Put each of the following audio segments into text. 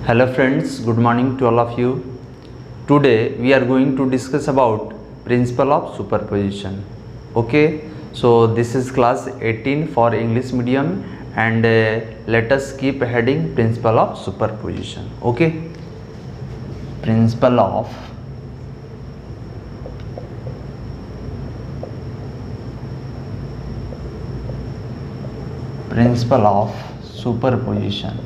Hello friends, good morning to all of you. Today we are going to discuss about principle of superposition. Okay, so this is class 18 for English medium and let us keep heading principle of superposition. Okay, principle of superposition.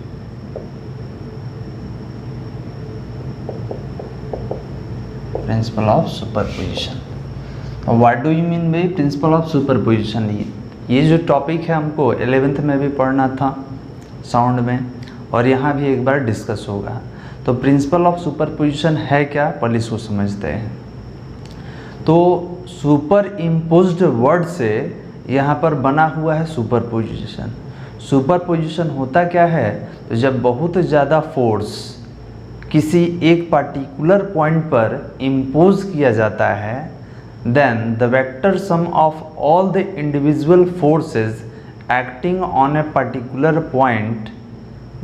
Principal of superposition. What do you mean by principal of superposition? ये जो topic है हमको 11th में भी पढ़ना था sound में, और यहाँ भी एक बार डिस्कस होगा. तो प्रिंसिपल ऑफ सुपरपोजिशन है क्या, पहले इसको समझते हैं. तो सुपर इम्पोज्ड वर्ड से यहाँ पर बना हुआ है सुपरपोजिशन. सुपरपोजिशन होता क्या है, तो जब बहुत ज़्यादा फोर्स किसी एक पार्टिकुलर पॉइंट पर इम्पोज किया जाता है, then the vector sum of all the individual forces acting on a particular point,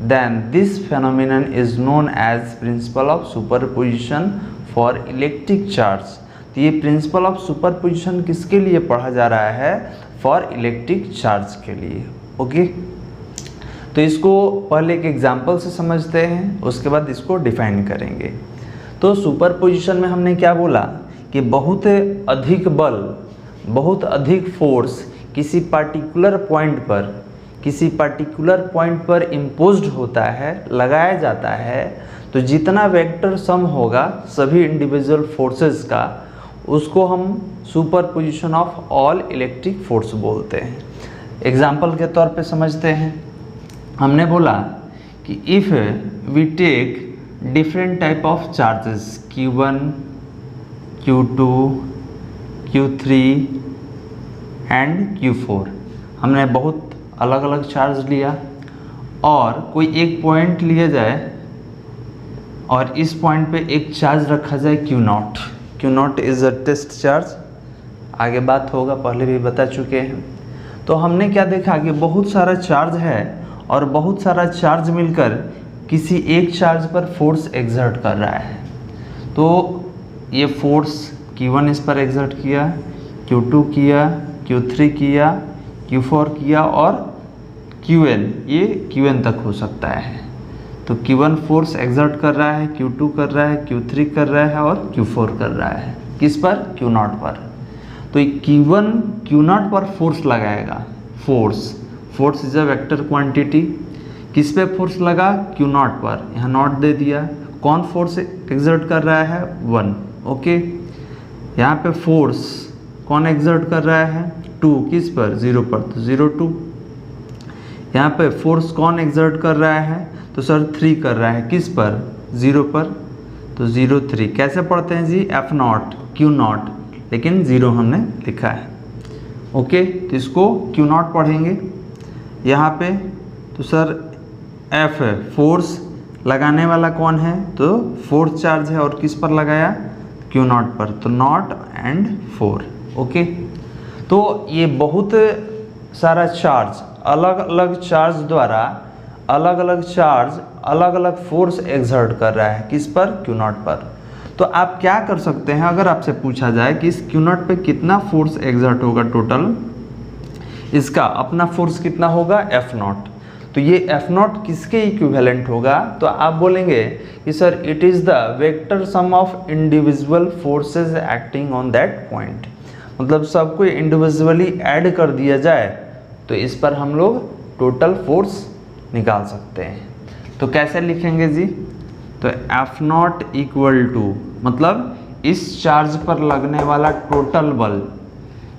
then this phenomenon is known as principle of superposition for electric charge. तो ये प्रिंसिपल ऑफ सुपरपोजिशन किसके लिए पढ़ा जा रहा है? फॉर इलेक्ट्रिक चार्ज के लिए. ओके, तो इसको पहले एक एग्जाम्पल से समझते हैं, उसके बाद इसको डिफाइन करेंगे. तो सुपरपोजिशन में हमने क्या बोला कि बहुत अधिक बल, बहुत अधिक फोर्स किसी पार्टिकुलर पॉइंट पर इम्पोज्ड होता है, लगाया जाता है. तो जितना वेक्टर सम होगा सभी इंडिविजुअल फोर्सेस का, उसको हम superposition of all electric force बोलते हैं. एग्जाम्पल के तौर पे समझते हैं. हमने बोला कि if we take different type of charges Q1, Q2, Q3 and Q4, हमने बहुत अलग अलग चार्ज लिया और कोई एक पॉइंट लिया जाए और इस पॉइंट पे एक चार्ज रखा जाए Q0 is a test charge. आगे बात होगा, पहले भी बता चुके हैं. तो हमने क्या देखा कि बहुत सारा चार्ज है और बहुत सारा चार्ज मिलकर किसी एक चार्ज पर फोर्स एक्सर्ट कर रहा है. तो ये फोर्स Q1 इस पर एक्सर्ट किया, Q2 किया, Q3 किया, Q4 किया और Qn, ये Qn तक हो सकता है. तो Q1 फोर्स एक्सर्ट कर रहा है, Q2 कर रहा है, Q3 कर रहा है और Q4 कर रहा है. किस पर? Q0 पर. तो Q1 Q0 पर फोर्स लगाएगा. Force is a vector quantity. किस पे फोर्स लगा? Q0 पर. यहाँ नॉट दे दिया. कौन फोर्स एक्सर्ट कर रहा है? 1. ओके, यहाँ पे फोर्स कौन एक्सर्ट कर रहा है? 2. किस पर? 0 पर. तो 0 2. यहाँ पे फोर्स कौन एक्सर्ट कर रहा है? तो सर 3 कर रहा है. किस पर? 0 पर. तो 0 3. कैसे पढ़ते हैं जी? F0 Q0, लेकिन 0 हमने लिखा है. ओके, तो इसको Q0 पढ़ेंगे यहाँ पे. तो सर F है, फोर्स लगाने वाला कौन है? तो फोर्स चार्ज है और किस पर लगाया? Q0 पर. तो 0 एंड 4. ओके, तो ये बहुत सारा चार्ज, अलग अलग चार्ज द्वारा अलग अलग फोर्स एक्सर्ट कर रहा है. किस पर? Q0 पर. तो आप क्या कर सकते हैं, अगर आपसे पूछा जाए कि इस Q0 पे कितना फोर्स एक्सर्ट होगा टोटल, इसका अपना फोर्स कितना होगा? F0. तो ये F0 किसके इक्विवेलेंट होगा? तो आप बोलेंगे कि sir it is the vector sum of individual forces acting on that point. मतलब सबको इंडिविजुअली ऐड कर दिया जाए तो इस पर हम लोग टोटल फोर्स निकाल सकते हैं. तो कैसे लिखेंगे जी? तो F0 इक्वल टू, मतलब इस चार्ज पर लगने वाला टोटल बल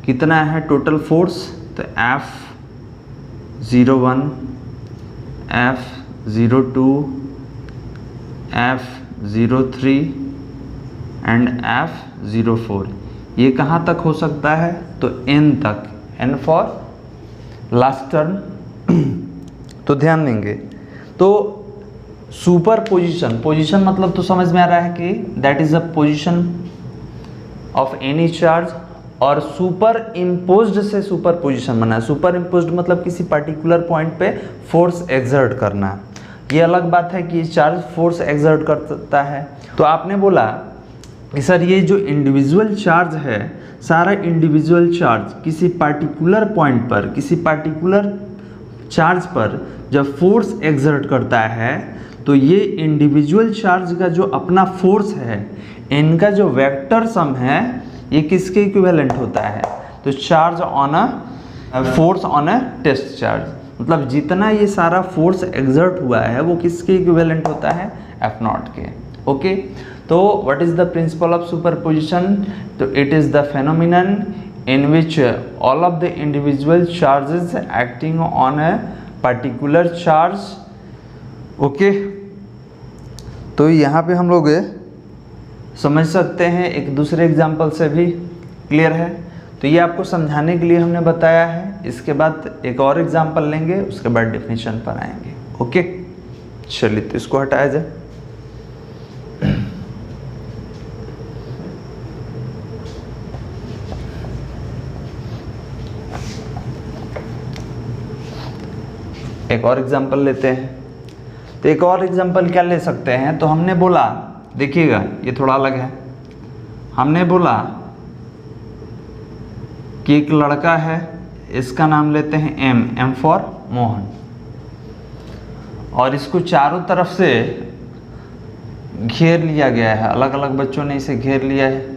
कितना है? Total force. तो F01, F02, F03 and F04. ये कहाँ तक हो सकता है? तो N तक. N for last term. तो ध्यान देंगे. तो सुपरपोजिशन, पोजीशन मतलब तो समझ में आ रहा है कि that is a position of any charge. और सुपर इम्पोज्ड से सुपर पोजिशन बना है. सुपर इम्पोज्ड मतलब किसी पर्टिकुलर पॉइंट पे फोर्स एक्सर्ट करना. ये अलग बात है कि चार्ज फोर्स एक्सर्ट करता है। तो आपने बोला कि सर ये जो इंडिविजुअल चार्ज है, सारा इंडिविजुअल चार्ज किसी पार्टिकुलर पॉइंट पर, किसी पार्टिकुलर चार्ज पर जब फोर्स एक्सर्ट करता है तो ये इंडिविजुअल चार्ज का जो अपना फोर्स है, इनका जो वेक्टर सम है ये किसके इक्विवेलेंट होता है? तो charge on a force on a test charge, मतलब जितना ये सारा फोर्स एक्सर्ट हुआ है वो किसके इक्विवेलेंट होता है? F not K. ओके, तो what is the principle of superposition? तो it is the phenomenon in which all of the individual charges acting on a particular charge। Okay, तो यहाँ पे हम लोग समझ सकते हैं, एक दूसरे एग्जाम्पल से भी क्लियर है। तो ये आपको समझाने के लिए हमने बताया है। इसके बाद एक और एग्जाम्पल लेंगे, उसके बाद डेफिनेशन पर आएंगे। ओके, चलिए तो इसको हटाया जाए। एक और एग्जाम्पल लेते हैं। तो एक और एग्जाम्पल क्या ले सकते हैं? तो हमने बोला, देखिएगा ये थोड़ा अलग है। हमने बोला कि एक लड़का है, इसका नाम लेते हैं एम फॉर मोहन, और इसको चारों तरफ से घेर लिया गया है, अलग अलग बच्चों ने इसे घेर लिया है।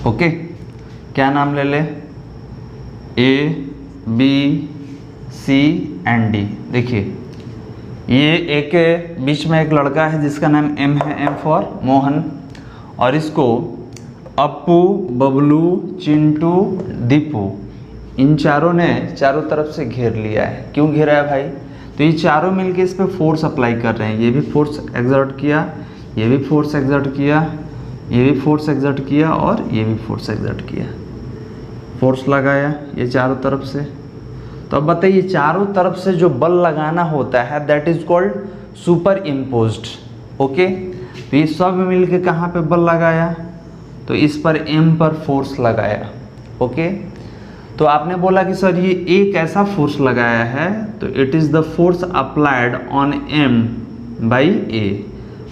ओके, क्या नाम ले ले? A B C and D. देखिए ये एक बीच में एक लड़का है जिसका नाम एम है, एम फॉर मोहन, और इसको अप्पू, बबलू, चिंटू, दीपू, इन चारों ने चारों तरफ से घेर लिया है। क्यों घेरा है भाई? तो ये चारों मिलके इस पर फोर्स अप्लाई कर रहे हैं। ये भी फोर्स एक्सर्ट किया, ये भी फोर्स एक्सर्ट किया, ये भी फोर्स एक्सर्ट किया, और ये भी फोर्स एक्सर्ट किया, फोर्स लगाया ये चारों तरफ से। तो अब बताइए, चारों तरफ से जो बल लगाना होता है that is called super imposed. Okay, तो ये सब मिलके कहाँ पे बल लगाया? तो इस पर एम पर फोर्स लगाया। ओके, तो आपने बोला कि सर ये एक ऐसा फोर्स लगाया है, तो it is the force applied on M by A.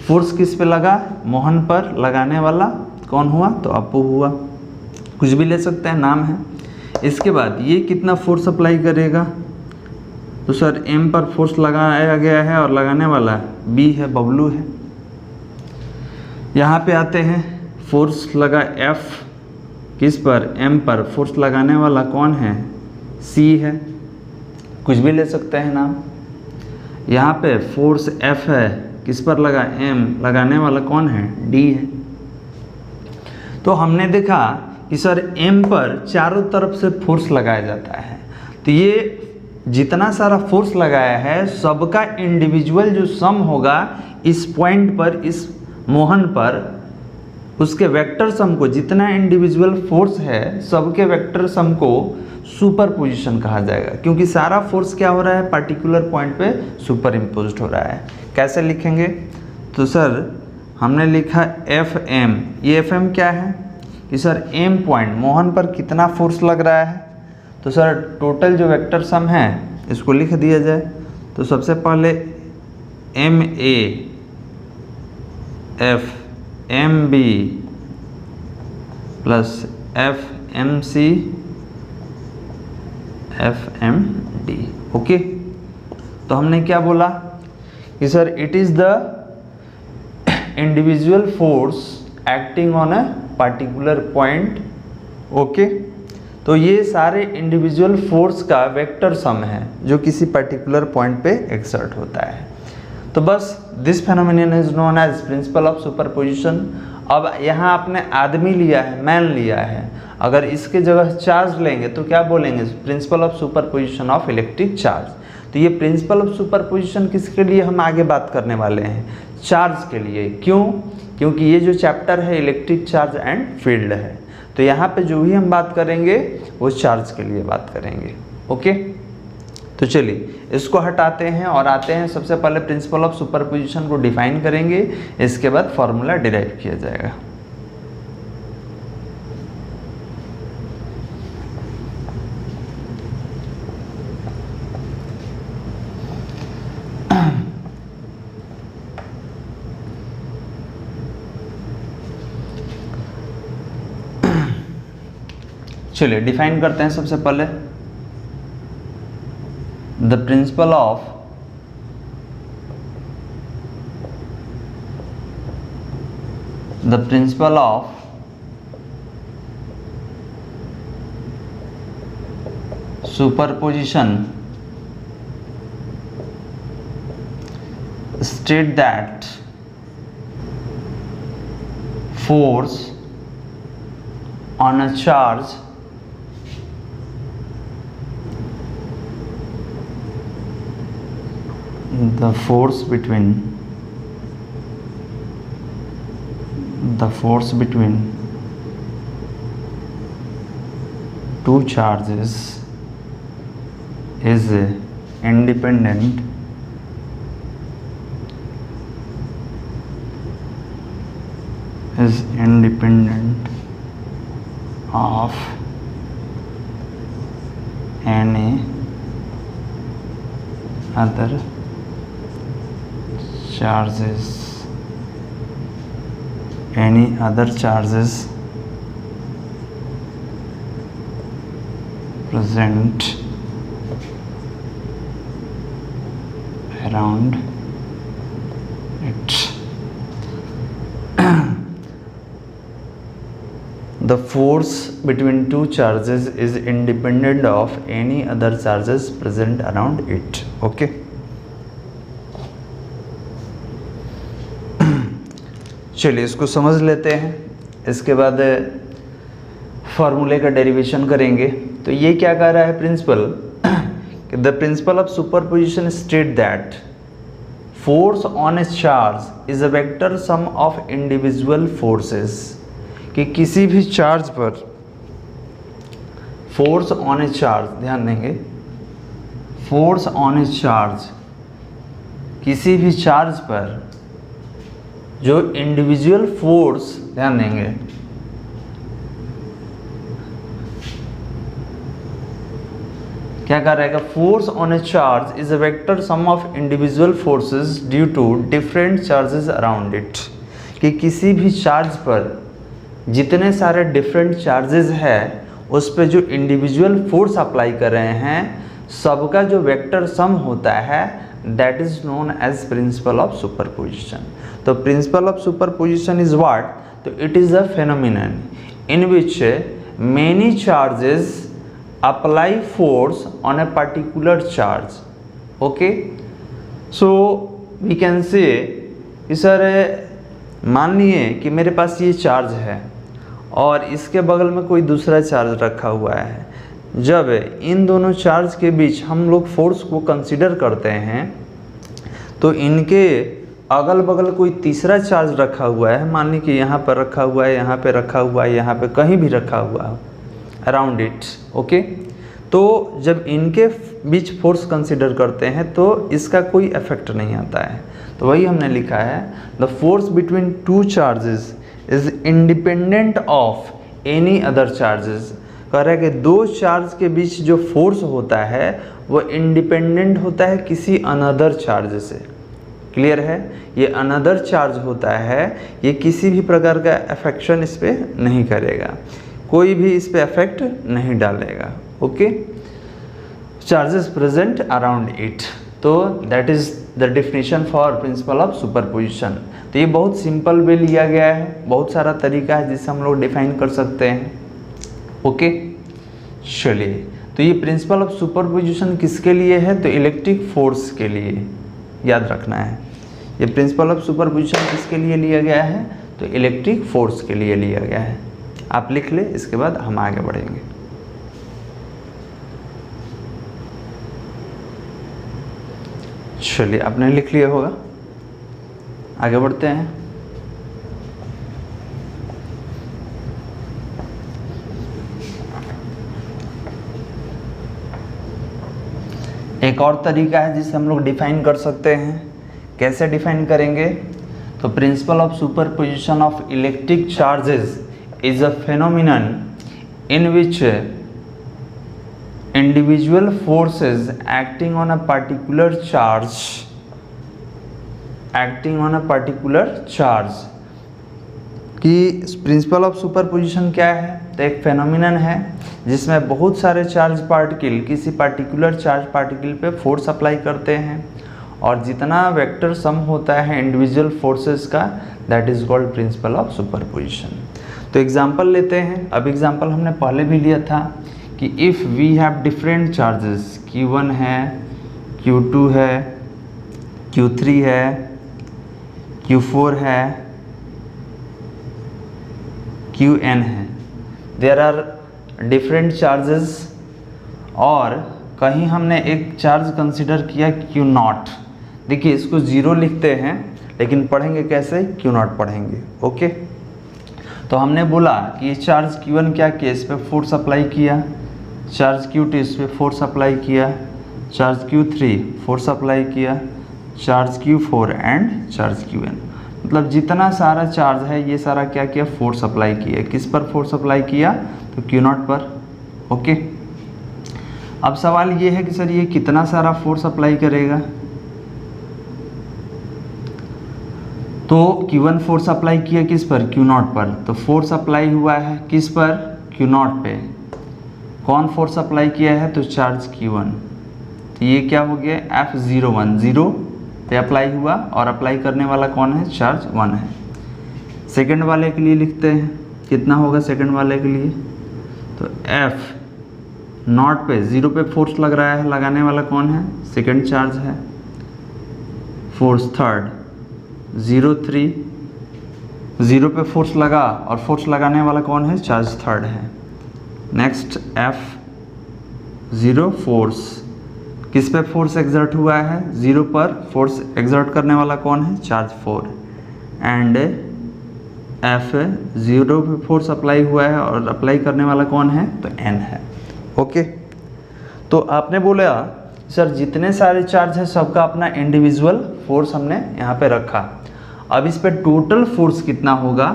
Force किस पे लगा? मोहन पर। लगाने वाला कौन हुआ? तो अप्पू हुआ। कुछ भी ले सकते हैं, नाम है। इसके बाद ये कितना फोर्स अप्लाई करेगा? तो सर एम पर फोर्स लगाया गया है और लगाने वाला बी है, बबलू है। यहाँ पे आते हैं, फोर्स लगा एफ किस पर? एम पर। फोर्स लगाने वाला कौन है? सी है। कुछ भी ले सकते हैं नाम। यहाँ पे फोर्स एफ है, किस पर लगा? एम। लगाने वाला कौन है? डी है। तो हमने देखा कि सर एम पर चारों तरफ से फोर्स लगाया जाता है। तो ये जितना सारा फोर्स लगाया है सबका इंडिविजुअल जो सम होगा इस पॉइंट पर, इस मोहन पर, उसके वेक्टर सम को, जितना इंडिविजुअल फोर्स है सबके वेक्टर सम को सुपरपोजिशन कहा जाएगा, क्योंकि सारा फोर्स क्या हो रहा है? पार्टिकुलर पॉइंट पे सुपर इम्पोज्ड हो रहा है। कैसे लिखेंगे? तो सर हमने लिखा एफ एम। ये एफ एम क्या है? कि सर एम पॉइंट मोहन पर कितना फोर्स लग रहा है? तो सर टोटल जो वेक्टर सम है इसको लिख दिया जाए। तो सबसे पहले M A F M B plus F M C F M D. Okay, तो हमने क्या बोला कि sir it is the individual force acting on a particular point. Okay, तो ये सारे इंडिविजुअल फोर्स का वेक्टर सम है जो किसी पर्टिकुलर पॉइंट पे एक्सर्ट होता है। तो बस this phenomenon is known as principle of superposition. अब यहाँ आपने आदमी लिया है, मैन लिया है, अगर इसके जगह चार्ज लेंगे तो क्या बोलेंगे? Principal of superposition of electric charge. तो ये प्रिंसिपल ऑफ सुपरपोजिशन किसके लिए हम आगे बात करने वाले हैं? चार्ज के लिए। क्यों? क्योंकि ये जो चैप्टर है इलेक्ट्रिक चार्ज एंड फील्ड है, तो यहाँ पे जो भी हम बात करेंगे वो चार्ज के लिए बात करेंगे। ओके, तो चलिए इसको हटाते हैं और आते हैं सबसे पहले प्रिंसिपल ऑफ सुपरपोजिशन को डिफाइन करेंगे, इसके बाद फॉर्मूला डिराइव किया जाएगा। चलिए डिफाइन करते हैं सबसे पहले the principle of superposition state that force on a charge the force between two charges is independent of any other charges present around it. The force between two charges is independent of any other charges present around it. Okay. चलिए इसको समझ लेते हैं, इसके बाद फॉर्मूले का derivation करेंगे। तो ये क्या कह रहा है प्रिंसिपल, कि the principle of superposition state that force on a charge is a vector sum of individual forces, कि किसी भी चार्ज पर फोर्स ऑन ए चार्ज, ध्यान देंगे, फोर्स ऑन ए चार्ज, किसी भी चार्ज पर जो इंडिविजुअल फोर्स, ध्यान देंगे, क्या कह रहेगा, force on a charge is a vector sum of individual forces due to different charges around it, कि किसी भी चार्ज पर जितने सारे डिफरेंट चार्जेस है उस पे जो इंडिविजुअल फोर्स अप्लाई कर रहे हैं सबका जो वेक्टर सम होता है that is known as principle of superposition. तो principle of superposition is what, तो it is a phenomenon in which many charges apply force on a particular charge. Okay, so we can say sir मान लिए कि मेरे पास ये charge है और इसके बगल में कोई दूसरा चार्ज रखा हुआ है। जब इन दोनों चार्ज के बीच हम लोग फोर्स को कंसीडर करते हैं तो इनके अगल बगल कोई तीसरा चार्ज रखा हुआ है, मान ली कि यहाँ पर रखा हुआ है, यहाँ पे रखा हुआ है, यहाँ पे कहीं भी रखा हुआ है अराउंड इट। ओके, तो जब इनके बीच फोर्स कंसीडर करते हैं तो इसका कोई इफेक्ट नहीं आता है। तो वही हमने लिखा है, the force between two charges is independent of any other charges. कह रहा है कि दो चार्ज के बीच जो फोर्स होता है वो इंडिपेंडेंट होता है किसी अनदर चार्ज से। क्लियर है, ये अनदर चार्ज होता है, ये किसी भी प्रकार का अफेक्शन इस पर नहीं करेगा, कोई भी इस पर अफेक्ट नहीं डालेगा। Okay, charges present around it, तो that is the definition for principle of superposition. तो ये बहुत सिंपल वे लिया गया है, बहुत सारा तरीका है जिससे हम लोग डिफाइन कर सकते हैं। ओके, चलिए, तो ये प्रिंसिपल ऑफ सुपरपोजिशन किसके लिए है, तो इलेक्ट्रिक फोर्स के लिए याद रखना है। ये प्रिंसिपल ऑफ सुपरपोजिशन किसके लिए लिया गया है, तो इलेक्ट्रिक फोर्स के लिए लिया गया है। आप लिख ले, इसके बाद हम आगे बढ़ेंगे। चलिए, आपने लिख लिया होगा, आगे बढ़ते हैं। एक और तरीका है जिसे हम लोग डिफाइन कर सकते हैं। कैसे डिफाइन करेंगे? तो principle of superposition of electric charges is a phenomenon in which individual forces acting on a particular charge कि प्रिंसिपल ऑफ सुपरपोजिशन क्या है? तो एक फेनोमेनन है जिसमें बहुत सारे चार्ज पार्टिकल किसी पार्टिकुलर चार्ज पार्टिकल पे फोर्स अप्लाई करते हैं और जितना वेक्टर सम होता है इंडिविजुअल फोर्सेस का, that is called principal of superposition. तो एग्जांपल लेते हैं। अब एग्जांपल हमने पहले भी लिया था कि if we have different charges, Q1 है, Q2 है, Q3 है, Q4 है, Qn है, देयर आर डिफरेंट चार्जेस, और कहीं हमने एक चार्ज कंसिडर किया Q0। देखिए इसको 0 लिखते हैं लेकिन पढ़ेंगे कैसे? Q0 पढ़ेंगे। ओके, तो हमने बोला कि चार्ज Q1 क्या किया? इस पर फोर्स अप्लाई किया, चार्ज Q2 इस पर फोर्स अप्लाई किया, चार्ज Q3 फोर्स अप्लाई किया, charge Q4 and charge Qn। मतलब जितना सारा चार्ज है ये सारा क्या किया? फोर्स अप्लाई किया। किस पर फोर्स अप्लाई किया? तो Q0 पर। ओके, अब सवाल ये है कि सर ये कितना सारा फोर्स अप्लाई करेगा? तो Q1 फोर्स अप्लाई किया किस पर? Q0 पर। तो फोर्स अप्लाई हुआ है किस पर? Q0 पे। कौन फोर्स अप्लाई किया है? तो चार्ज Q1। तो ये क्या हो गया? F01, 0 पे अप्लाई हुआ और अप्लाई करने वाला कौन है? चार्ज 1 है। सेकंड वाले के लिए लिखते हैं, कितना होगा सेकंड वाले के लिए? तो F0 पे 0 पे फोर्स लग रहा है, लगाने वाला कौन है? सेकंड चार्ज है। फोर्स थर्ड 0,3, 0 पे फोर्स लगा और फोर्स लगाने वाला कौन है? चार्ज थर्ड है। नेक्स्ट F0 फोर्स, किस पे फोर्स एग्जर्ट हुआ है? 0 पर फोर्स एग्जर्ट करने वाला कौन है? चार्ज 4। एंड F0 पे फोर्स अप्लाई हुआ है और अप्लाई करने वाला कौन है? तो N है। ओके, तो आपने बोला सर जितने सारे चार्ज है सबका अपना इंडिविजुअल फोर्स हमने यहाँ पे रखा, अब इस पे टोटल फोर्स कितना होगा?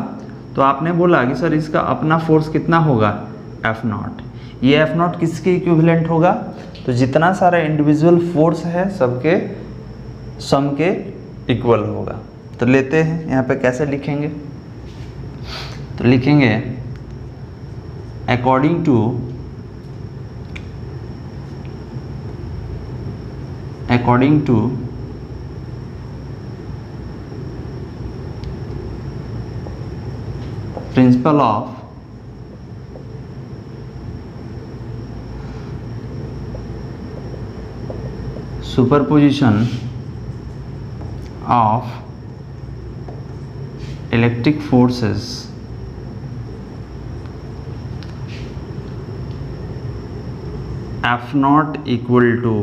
तो आपने बोला कि सर इसका अपना फोर्स कितना होगा? F0। ये F0 किसके इक्विवेलेंट होगा? तो जितना सारा इंडिविजुअल फोर्स है सबके सम के इक्वल होगा। तो लेते हैं यहाँ पे कैसे लिखेंगे? तो लिखेंगे according to principle of superposition of electric forces F0 equal to,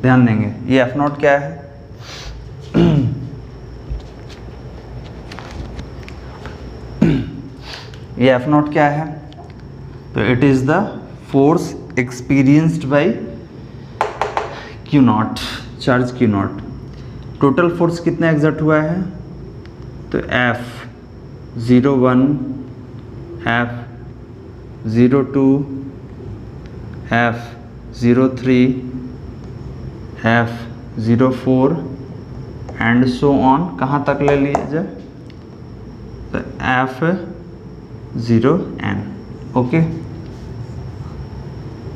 ध्यान देंगे ये F0 क्या है? ये F0 क्या है? तो it is the force experienced bye Q0, charge Q0। Total force कितना एग्जर्ट हुआ है? तो F01, F02, F03, F04 and so on. कहाँ तक ले लीजिए? तो F0N। Okay,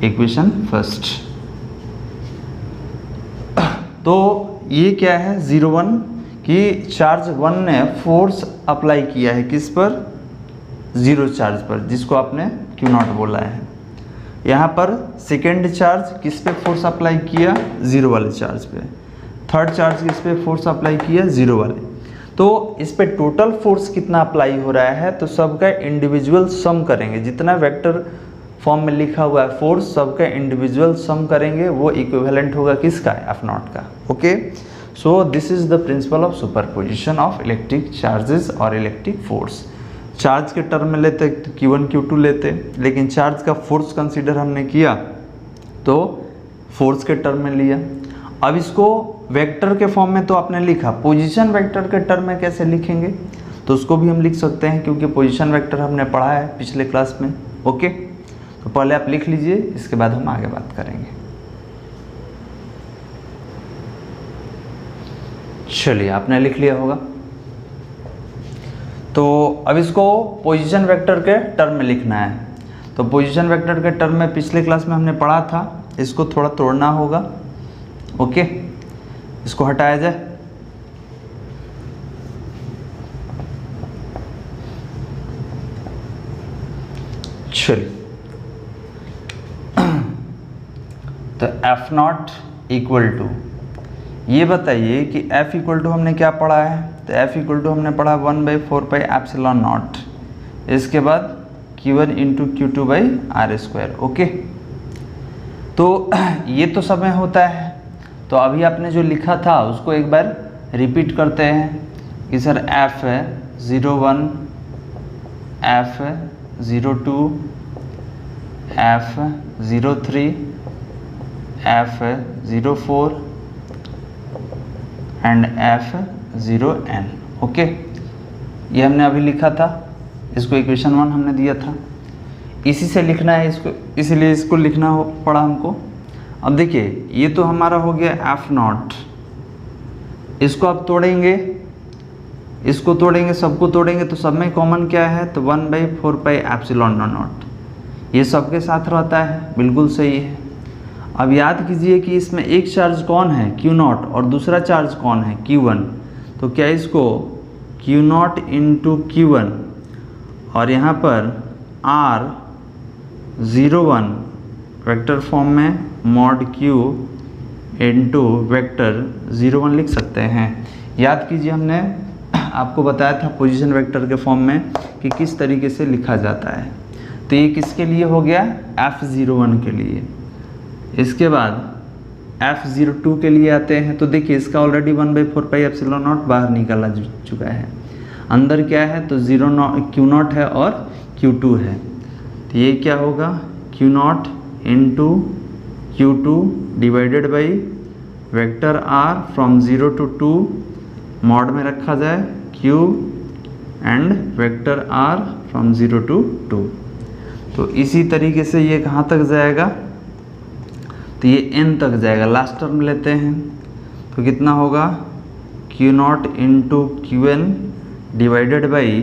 equation first. तो ये क्या है? 01 कि चार्ज 1 ने फोर्स अप्लाई किया है किस पर? 0 चार्ज पर, जिसको आपने Q0 बोला है। यहाँ पर सेकेंड चार्ज किस पे फोर्स अप्लाई किया? 0 वाले चार्ज पे। थर्ड चार्ज किस पे फोर्स अप्लाई किया? 0 वाले। तो इस पे टोटल फोर्स कितना अप्लाई हो रहा है? तो सबका इंडिविजुअल सम करेंगे, जितना वेक्टर फॉर्म में लिखा हुआ है फोर्स सबका इंडिविजुअल सम करेंगे, वो इक्विवेलेंट होगा किसका? F0 का। Okay, so this is the principle of superposition of electric charges और इलेक्ट्रिक फोर्स। चार्ज के टर्म में लेते तो Q1 Q2 लेते, लेकिन चार्ज का फोर्स कंसीडर हमने किया तो फोर्स के टर्म में लिया। अब इसको वेक्टर के फॉर्म में तो आपने लिखा, पोजीशन वेक्टर के टर्म में कैसे लिखेंगे, तो उसको भी हम लिख सकते हैं क्योंकि पोजीशन वेक्टर हमने पढ़ा है पिछले क्लास में। ओके, तो पहले आप लिख लीजिए, इसके बाद हम आगे बात करेंगे। चलिए, आपने लिख लिया होगा। तो अब इसको पोजीशन वेक्टर के टर्म में लिखना है। तो पोजीशन वेक्टर के टर्म में पिछले क्लास में हमने पढ़ा था, इसको थोड़ा तोड़ना होगा। ओके, इसको हटाया जाए। चलिए, तो एफ नॉट इक्वल टू, ये बताइए कि एफ इक्वल टू हमने क्या पढ़ा है, तो एफ इक्वल टू हमने पढ़ा 1/4 एप्सिलॉन नॉट, इसके बाद Q1 into Q2 by R square. Okay, तो ये तो सब में होता है। तो अभी आपने जो लिखा था उसको एक बार रिपीट करते हैं कि sir F 01, F 02, F 03, F 04 and F 0n। Okay, ये हमने अभी लिखा था, इसको इक्वेशन 1 हमने दिया था, इसी से लिखना है इसको, इसलिए इसको लिखना पड़ा हमको। अब देखिए, ये तो हमारा हो गया एफ नॉट, इसको आप तोड़ेंगे, इसको तोड़ेंगे, सबको तोड़ेंगे, तो सब में कॉमन क्या है, तो 1/4 एप्सिलॉन नॉट, ये सबके साथ रहता है, बिल्कुल सही है। अब याद कीजिए कि इसमें एक चार्ज कौन है, Q0, और दूसरा चार्ज कौन है, Q1। तो क्या इसको Q0 इंटू Q1 और यहाँ पर R01 वेक्टर फॉर्म में मॉड Q इंटू वेक्टर 01 लिख सकते हैं। याद कीजिए, हमने आपको बताया था पोजीशन वेक्टर के फॉर्म में कि किस तरीके से लिखा जाता है। तो ये किसके लिए हो गया, F01 के लिए। इसके बाद F02 के लिए आते हैं। तो देखिए, इसका ऑलरेडी 1/4 एप्सिलॉन नॉट बाहर निकाला चुका है, अंदर क्या है, तो Q0 है और Q2 है। तो ये क्या होगा, Q0 into Q2 divided by vector R from 0 to 2 mod में रखा जाए Q and vector R from 0 to 2। तो इसी तरीके से ये कहाँ तक जाएगा, तो ये n तक जाएगा। लास्ट टर्म लेते हैं, तो कितना होगा, Q0 into Qn divided by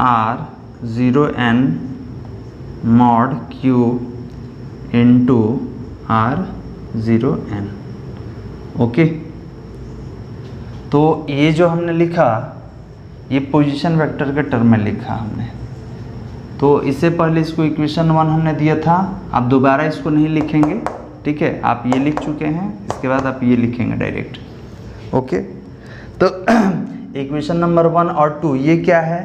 R0n mod Q into R0n। Okay, तो ये जो हमने लिखा, ये पोजीशन वेक्टर के टर्म में लिखा हमने। तो इससे पहले इसको इक्वेशन 1 हमने दिया था, आप दोबारा इसको नहीं लिखेंगे, ठीक है। आप ये लिख चुके हैं, इसके बाद आप ये लिखेंगे डायरेक्ट। ओके, तो इक्वेशन नंबर 1 और 2 ये क्या है,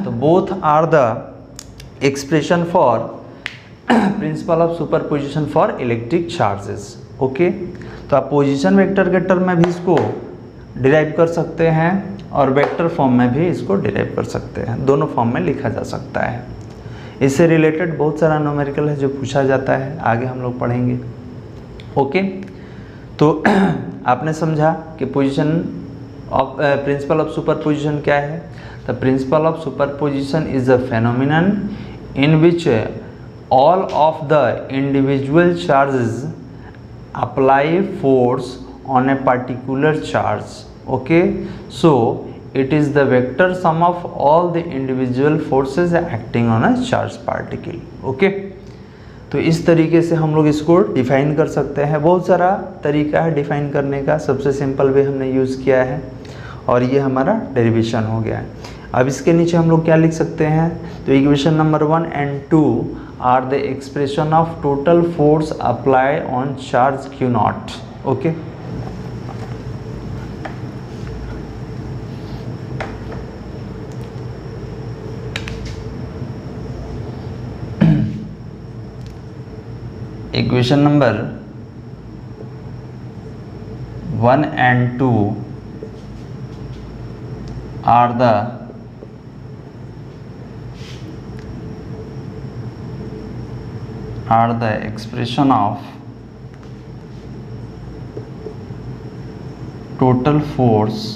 तो both are the expression for principle of superposition for electric charges. Okay, तो आप पोजीशन वेक्टर के टर्म में भी इसको डिराइव कर सकते हैं और वेक्टर फॉर्म में भी इसको डिराइव कर सकते हैं, दोनों फॉर्म में लिखा जा सकता है। इससे रिलेटेड बहुत सारा न्यूमेरिकल है जो पूछा जाता है, आगे हम लोग पढ़ेंगे। ओके, तो आपने समझा कि position of principal of superposition क्या है। The principle of superposition is a phenomenon in which all of the individual charges apply force on a particular charge. Okay, so it is the vector sum of all the individual forces acting on a charged particle. Okay, तो इस तरीके से हम लोग इसको define कर सकते हैं। बहुत सारा तरीका है डिफाइन करने का, सबसे सिंपल वे हमने यूज़ किया है और ये हमारा डेरिवेशन हो गया है। अब इसके नीचे हम लोग क्या लिख सकते हैं, तो equation number 1 and 2 are the expression of total force applied on charge Q0. Okay, equation number 1 and 2 are the expression of total force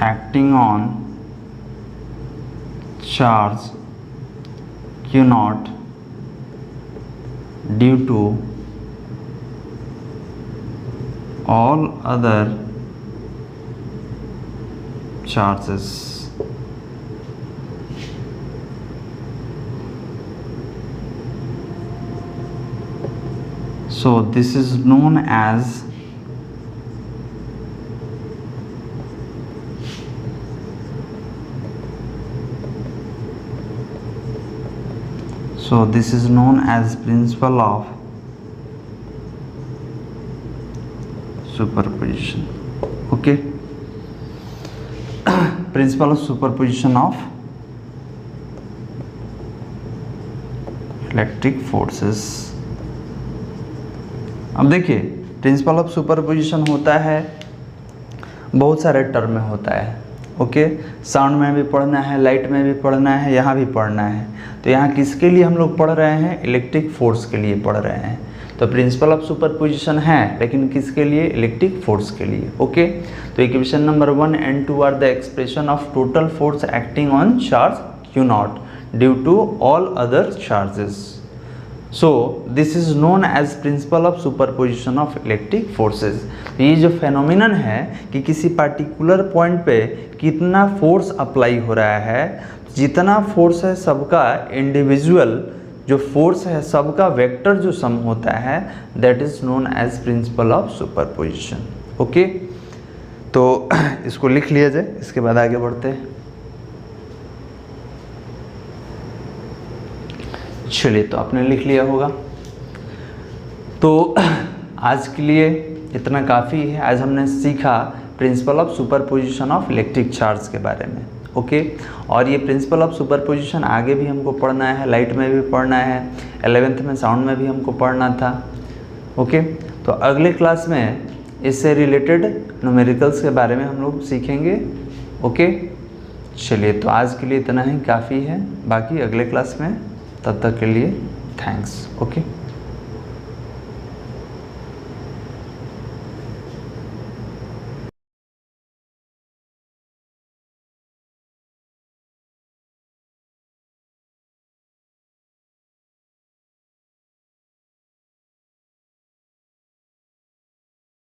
acting on charge Q naught due to all other charges. So this is known as principle of superposition. Okay, principle of superposition of electric forces. अब देखिए principal of superposition होता है, बहुत सारे term में होता है। Okay, sound में भी पढ़ना है, लाइट में भी पढ़ना है, यहाँ भी पढ़ना है। तो यहाँ किसके लिए हम लोग पढ़ रहे हैं? इलेक्ट्रिक फोर्स के लिए पढ़ रहे हैं। तो प्रिंसिपल ऑफ सुपरपोजिशन है, लेकिन किसके लिए? इलेक्ट्रिक फोर्स के लिए। ओके, तो equation number 1 and 2 are the expression of total force acting on charge Q not due to all other charges. So this is known as principle of superposition of electric forces. ये जो phenomenon है कि किसी particular point पे कितना force apply हो रहा है, जितना फोर्स है सबका इंडिविजुअल जो फोर्स है सबका वेक्टर जो सम होता है, that is known as principle of superposition. Okay, तो इसको लिख लिया जाए, इसके बाद आगे बढ़ते हैं। चलिए, तो आपने लिख लिया होगा। तो आज के लिए इतना काफ़ी है। आज हमने सीखा principal of superposition of electric charge के बारे में। ओके, और ये प्रिंसिपल ऑफ सुपरपोजिशन आगे भी हमको पढ़ना है, लाइट में भी पढ़ना है, 11th में साउंड में भी हमको पढ़ना था। ओके, तो अगले क्लास में इससे रिलेटेड न्यूमेरिकल्स के बारे में हम लोग सीखेंगे। ओके, चलिए, तो आज के लिए इतना ही काफ़ी है, बाकी अगले क्लास में। तब तक के लिए थैंक्स। ओके।